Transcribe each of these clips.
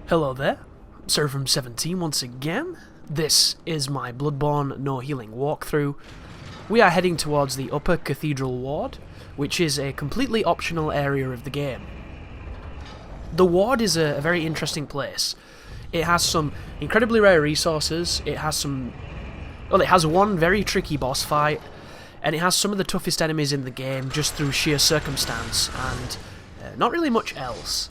Hello there, Sir from 17 once again. This is my Bloodborne No Healing walkthrough. We are heading towards the upper Cathedral ward, which is a completely optional area of the game. The ward is a very interesting place. It has some incredibly rare resources, it has one very tricky boss fight, and it has some of the toughest enemies in the game just through sheer circumstance, and not really much else.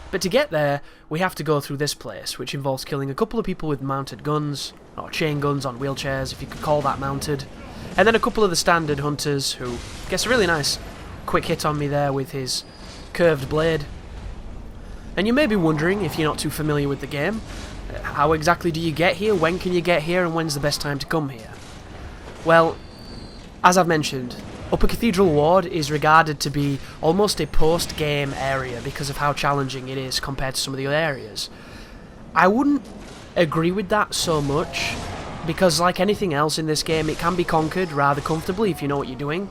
But to get there, we have to go through this place, which involves killing a couple of people with mounted guns, or chain guns on wheelchairs, if you could call that mounted, and then a couple of the standard hunters who gets a really nice quick hit on me there with his curved blade. And you may be wondering, if you're not too familiar with the game, how exactly do you get here, when can you get here, and when's the best time to come here? Well, as I've mentioned, Upper Cathedral Ward is regarded to be almost a post-game area because of how challenging it is compared to some of the other areas. I wouldn't agree with that so much, because like anything else in this game, it can be conquered rather comfortably if you know what you're doing,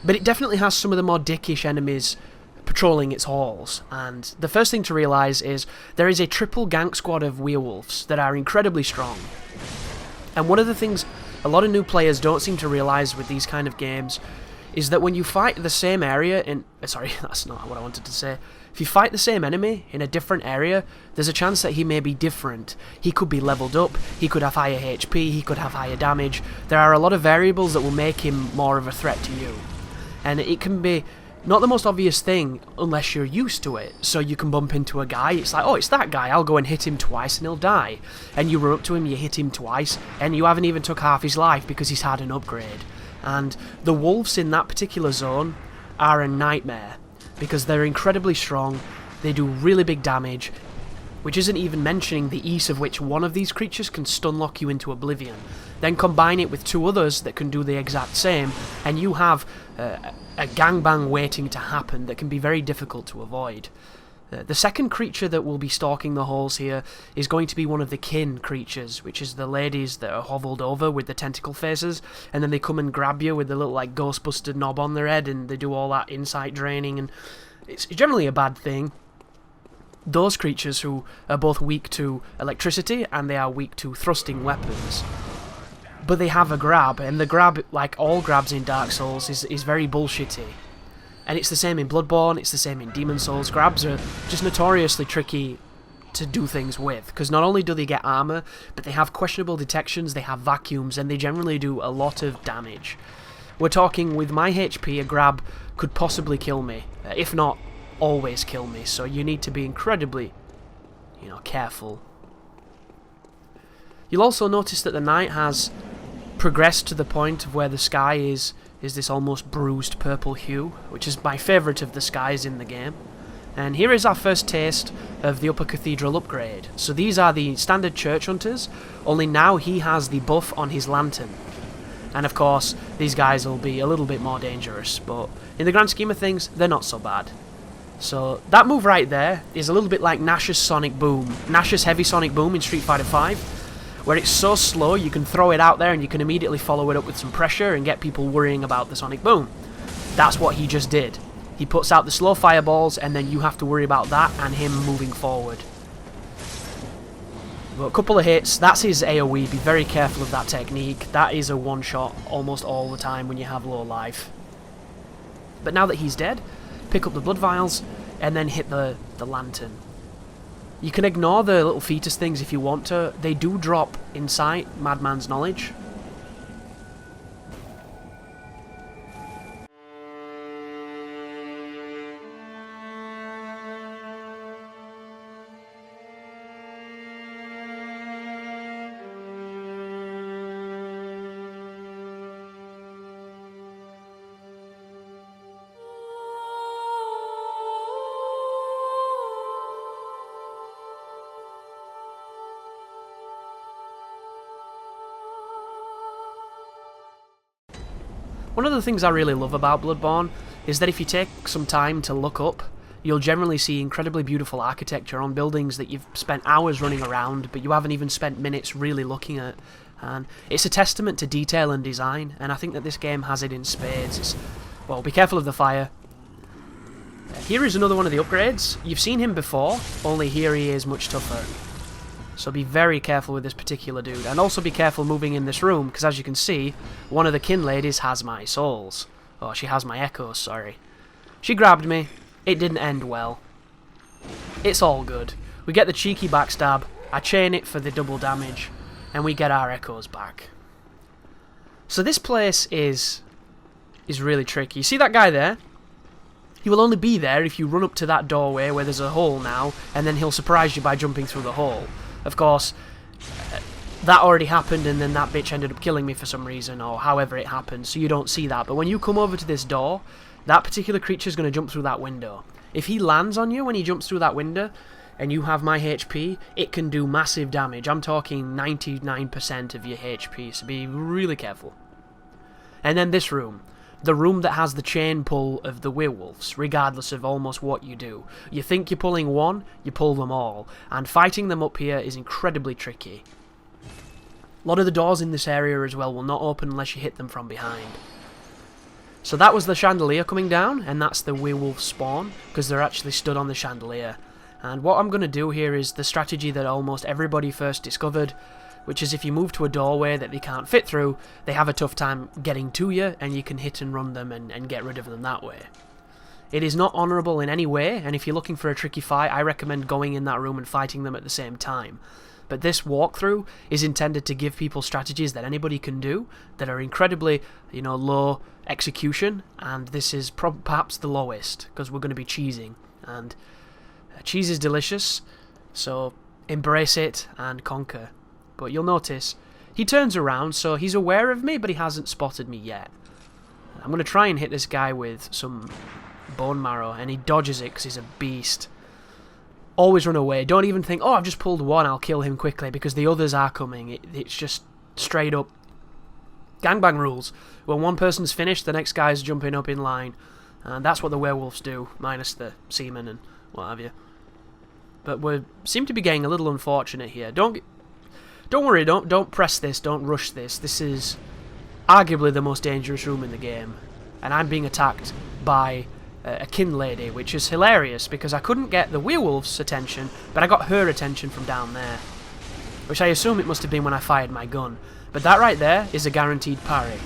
but it definitely has some of the more dickish enemies patrolling its halls, and the first thing to realise is there is a triple gank squad of werewolves that are incredibly strong. And one of the things a lot of new players don't seem to realise with these kind of games is that when you fight the same area in... Sorry, that's not what I wanted to say. If you fight the same enemy in a different area, there's a chance that he may be different. He could be leveled up, he could have higher HP, he could have higher damage. There are a lot of variables that will make him more of a threat to you. And it can be not the most obvious thing unless you're used to it. So you can bump into a guy, it's like, oh, it's that guy, I'll go and hit him twice and he'll die. And you run up to him, you hit him twice, and you haven't even took half his life because he's had an upgrade. And the wolves in that particular zone are a nightmare, because they're incredibly strong, they do really big damage, which isn't even mentioning the ease of which one of these creatures can stunlock you into oblivion. Then combine it with two others that can do the exact same, and you have a gangbang waiting to happen that can be very difficult to avoid. The second creature that will be stalking the halls here is going to be one of the kin creatures, which is the ladies that are hovelled over with the tentacle faces, and then they come and grab you with the little like Ghostbuster knob on their head, and they do all that insight draining, and it's generally a bad thing. Those creatures who are both weak to electricity and they are weak to thrusting weapons. But they have a grab, and the grab, like all grabs in Dark Souls, is very bullshitty. And it's the same in Bloodborne, it's the same in Demon Souls. Grabs are just notoriously tricky to do things with, because not only do they get armor, but they have questionable detections, they have vacuums, and they generally do a lot of damage. We're talking, with my HP, a grab could possibly kill me, if not always kill me, so you need to be incredibly, careful. You'll also notice that the night has progressed to the point of where the sky is this almost bruised purple hue, which is my favourite of the skies in the game. And here is our first taste of the Upper Cathedral upgrade. So these are the standard church hunters, only now he has the buff on his lantern. And of course, these guys will be a little bit more dangerous, but in the grand scheme of things, they're not so bad. So that move right there is a little bit like Nash's Sonic Boom, Nash's Heavy Sonic Boom in Street Fighter V, where it's so slow you can throw it out there and you can immediately follow it up with some pressure and get people worrying about the Sonic Boom. That's what he just did. He puts out the slow fireballs, and then you have to worry about that and him moving forward. But a couple of hits, that's his AoE, be very careful of that technique. That is a one-shot almost all the time when you have low life. But now that he's dead, pick up the Blood Vials and then hit the lantern. You can ignore the little fetus things if you want to. They do drop insight, Madman's Knowledge. One of the things I really love about Bloodborne is that if you take some time to look up, you'll generally see incredibly beautiful architecture on buildings that you've spent hours running around, but you haven't even spent minutes really looking at. And it's a testament to detail and design, and I think that this game has it in spades. Well, be careful of the fire. Here is another one of the upgrades. You've seen him before, only here he is much tougher. So be very careful with this particular dude. And also be careful moving in this room, because as you can see, one of the kin ladies has my souls. Oh, she has my echoes, sorry. She grabbed me. It didn't end well. It's all good. We get the cheeky backstab, I chain it for the double damage, and we get our echoes back. So this place is really tricky. You see that guy there? He will only be there if you run up to that doorway where there's a hole now, and then he'll surprise you by jumping through the hole. Of course, that already happened, and then that bitch ended up killing me for some reason, or however it happened, so you don't see that. But when you come over to this door, that particular creature's going to jump through that window. If he lands on you when he jumps through that window, and you have my HP, it can do massive damage. I'm talking 99% of your HP, so be really careful. And then this room. The room that has the chain pull of the werewolves, regardless of almost what you do. You think you're pulling one, you pull them all. And fighting them up here is incredibly tricky. A lot of the doors in this area as well will not open unless you hit them from behind. So that was the chandelier coming down, and that's the werewolf spawn, because they're actually stood on the chandelier. And what I'm going to do here is the strategy that almost everybody first discovered, which is if you move to a doorway that they can't fit through, they have a tough time getting to you, and you can hit and run them and get rid of them that way. It is not honourable in any way, and if you're looking for a tricky fight, I recommend going in that room and fighting them at the same time. But this walkthrough is intended to give people strategies that anybody can do, that are incredibly, low execution, and this is perhaps the lowest, because we're going to be cheesing, and cheese is delicious, so embrace it and conquer. But you'll notice, he turns around, so he's aware of me, but he hasn't spotted me yet. I'm going to try and hit this guy with some bone marrow, and he dodges it because he's a beast. Always run away. Don't even think, oh, I've just pulled one, I'll kill him quickly, because the others are coming. It's just straight up gangbang rules. When one person's finished, the next guy's jumping up in line. And that's what the werewolves do, minus the semen and what have you. But we seem to be getting a little unfortunate here. Don't worry, don't press this, don't rush this. This is arguably the most dangerous room in the game. And I'm being attacked by a kin lady, which is hilarious because I couldn't get the werewolf's attention, but I got her attention from down there. Which I assume it must have been when I fired my gun. But that right there is a guaranteed parry.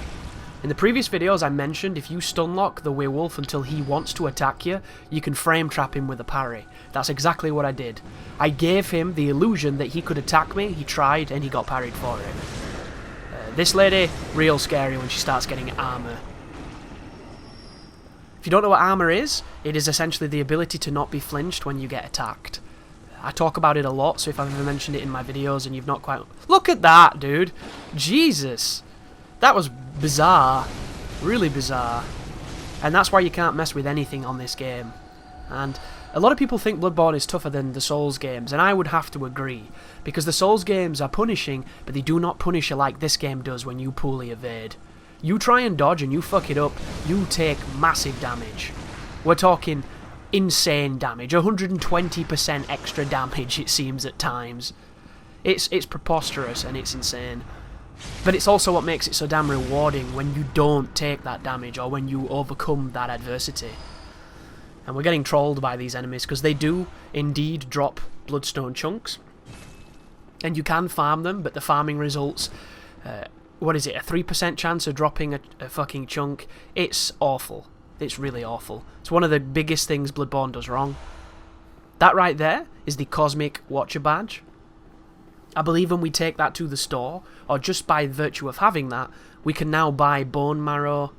In the previous videos I mentioned if you stunlock the werewolf until he wants to attack you, you can frame trap him with a parry. That's exactly what I did. I gave him the illusion that he could attack me, he tried, and he got parried for it. This lady, real scary when she starts getting armor. If you don't know what armor is, it is essentially the ability to not be flinched when you get attacked. I talk about it a lot, so if I've ever mentioned it in my videos and you've not quite... Look at that, dude! Jesus! That was bizarre. Really bizarre. And that's why you can't mess with anything on this game. And a lot of people think Bloodborne is tougher than the Souls games, and I would have to agree. Because the Souls games are punishing, but they do not punish you like this game does when you poorly evade. You try and dodge and you fuck it up, you take massive damage. We're talking insane damage. 120% extra damage, it seems at times. It's preposterous and it's insane. But it's also what makes it so damn rewarding when you don't take that damage or when you overcome that adversity. And we're getting trolled by these enemies because they do indeed drop bloodstone chunks. And you can farm them, but the farming results... what is it, a 3% chance of dropping a fucking chunk? It's awful. It's really awful. It's one of the biggest things Bloodborne does wrong. That right there is the Cosmic Watcher Badge. I believe when we take that to the store, or just by virtue of having that, we can now buy bone marrow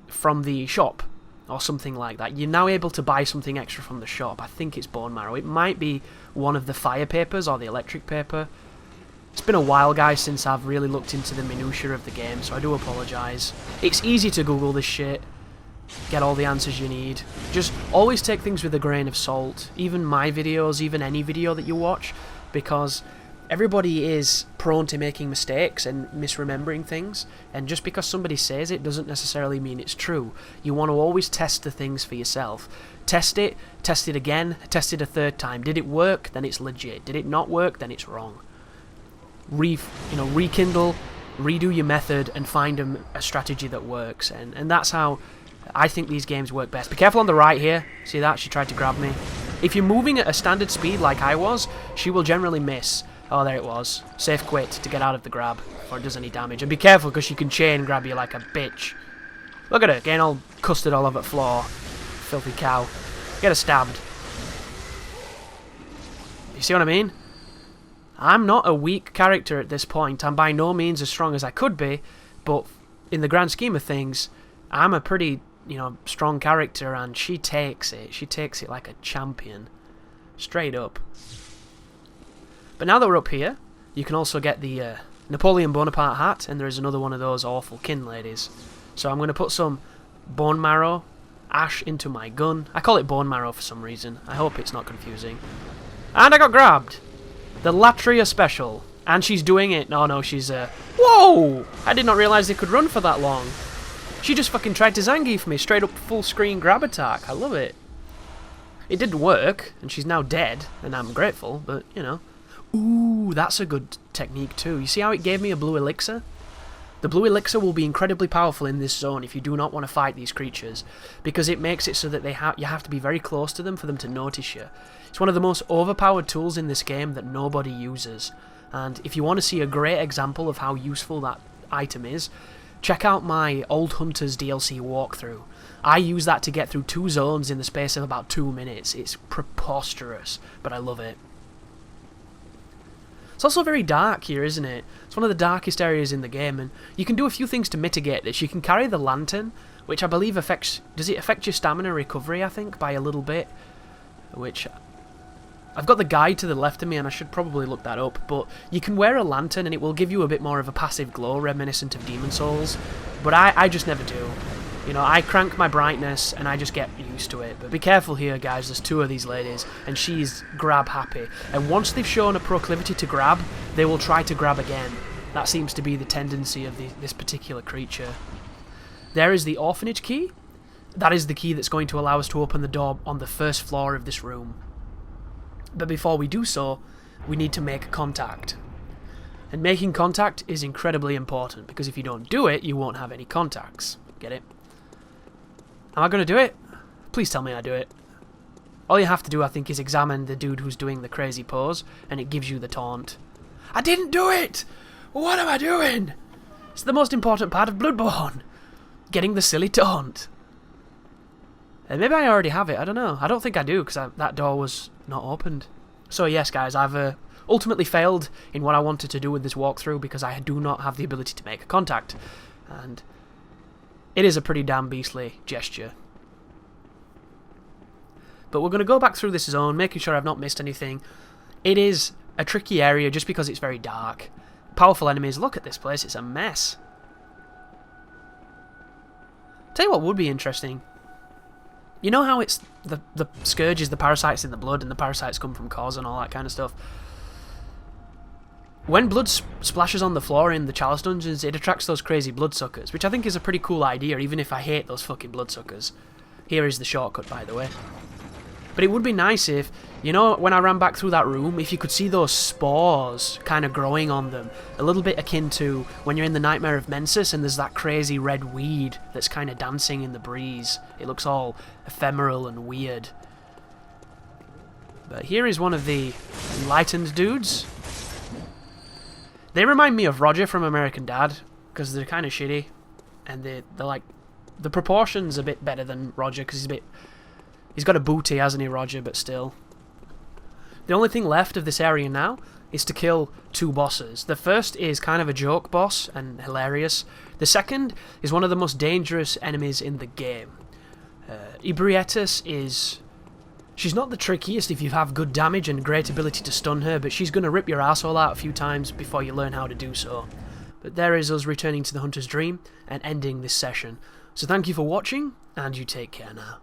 from the shop, or something like that. You're now able to buy something extra from the shop. I think it's bone marrow. It might be one of the fire papers or the electric paper. It's been a while, guys, since I've really looked into the minutiae of the game, so I do apologise. It's easy to Google this shit, get all the answers you need. Just always take things with a grain of salt, even my videos, even any video that you watch, because everybody is prone to making mistakes and misremembering things, and just because somebody says it doesn't necessarily mean it's true. You want to always test the things for yourself. Test it again, test it a third time. Did it work? Then it's legit. Did it not work? Then it's wrong. Rekindle, redo your method, and find a strategy that works, and that's how I think these games work best. Be careful on the right here. See that? She tried to grab me. If you're moving at a standard speed like I was, she will generally miss. Oh, there it was. Safe quit to get out of the grab before it does any damage. And be careful because she can chain grab you like a bitch. Look at her, getting all custard all over the floor. Filthy cow. Get her stabbed. You see what I mean? I'm not a weak character at this point. I'm by no means as strong as I could be, but in the grand scheme of things, I'm a pretty, strong character, and she takes it. She takes it like a champion. Straight up. But now that we're up here, you can also get the Napoleon Bonaparte hat, and there is another one of those awful kin ladies. So I'm going to put some bone marrow ash into my gun. I call it bone marrow for some reason. I hope it's not confusing. And I got grabbed! The Latria special. And she's doing it. No, she's whoa! I did not realise they could run for that long. She just fucking tried to Zangief me. Straight up full screen grab attack. I love it. It didn't work, and she's now dead, and I'm grateful, but, Ooh, that's a good technique too. You see how it gave me a blue elixir? The blue elixir will be incredibly powerful in this zone if you do not want to fight these creatures, because it makes it so that you have to be very close to them for them to notice you. It's one of the most overpowered tools in this game that nobody uses, and if you want to see a great example of how useful that item is, check out my Old Hunters DLC walkthrough. I use that to get through 2 zones in the space of about 2 minutes. It's preposterous, but I love it. It's also very dark here, isn't it? It's one of the darkest areas in the game, and you can do a few things to mitigate this. You can carry the lantern, which I believe affects... Does it affect your stamina recovery, I think, by a little bit? Which... I've got the guide to the left of me, and I should probably look that up, but you can wear a lantern, and it will give you a bit more of a passive glow, reminiscent of Demon Souls. But I just never do. I crank my brightness, and I just get used to it. But be careful here, guys. There's 2 of these ladies, and she's grab happy. And once they've shown a proclivity to grab, they will try to grab again. That seems to be the tendency of this particular creature. There is the orphanage key. That is the key that's going to allow us to open the door on the first floor of this room. But before we do so, we need to make contact. And making contact is incredibly important, because if you don't do it, you won't have any contacts. Get it? Am I going to do it? Please tell me I do it. All you have to do, I think, is examine the dude who's doing the crazy pose, and it gives you the taunt. I didn't do it! What am I doing? It's the most important part of Bloodborne. Getting the silly taunt. And maybe I already have it, I don't know. I don't think I do, because that door was not opened. So yes, guys, I've ultimately failed in what I wanted to do with this walkthrough, because I do not have the ability to make a contact. And it is a pretty damn beastly gesture. But we're going to go back through this zone, making sure I've not missed anything. It is a tricky area just because it's very dark. Powerful enemies. Look at this place, it's a mess. Tell you what would be interesting. You know how it's the scourge is the parasites in the blood, and the parasites come from cause and all that kind of stuff? When blood splashes on the floor in the Chalice dungeons, it attracts those crazy bloodsuckers, which I think is a pretty cool idea, even if I hate those fucking bloodsuckers. Here is the shortcut, by the way. But it would be nice if, when I ran back through that room, if you could see those spores kind of growing on them. A little bit akin to when you're in the Nightmare of Mensis and there's that crazy red weed that's kind of dancing in the breeze. It looks all ephemeral and weird. But here is one of the enlightened dudes. They remind me of Roger from American Dad, because they're kind of shitty, and they're like, the proportions a bit better than Roger, because he's got a booty, hasn't he, Roger, but still. The only thing left of this area now is to kill 2 bosses. The first is kind of a joke boss and hilarious. The second is one of the most dangerous enemies in the game. Ibrietus is... She's not the trickiest if you have good damage and great ability to stun her, but she's going to rip your asshole out a few times before you learn how to do so. But there is us returning to the Hunter's Dream and ending this session. So thank you for watching, and you take care now.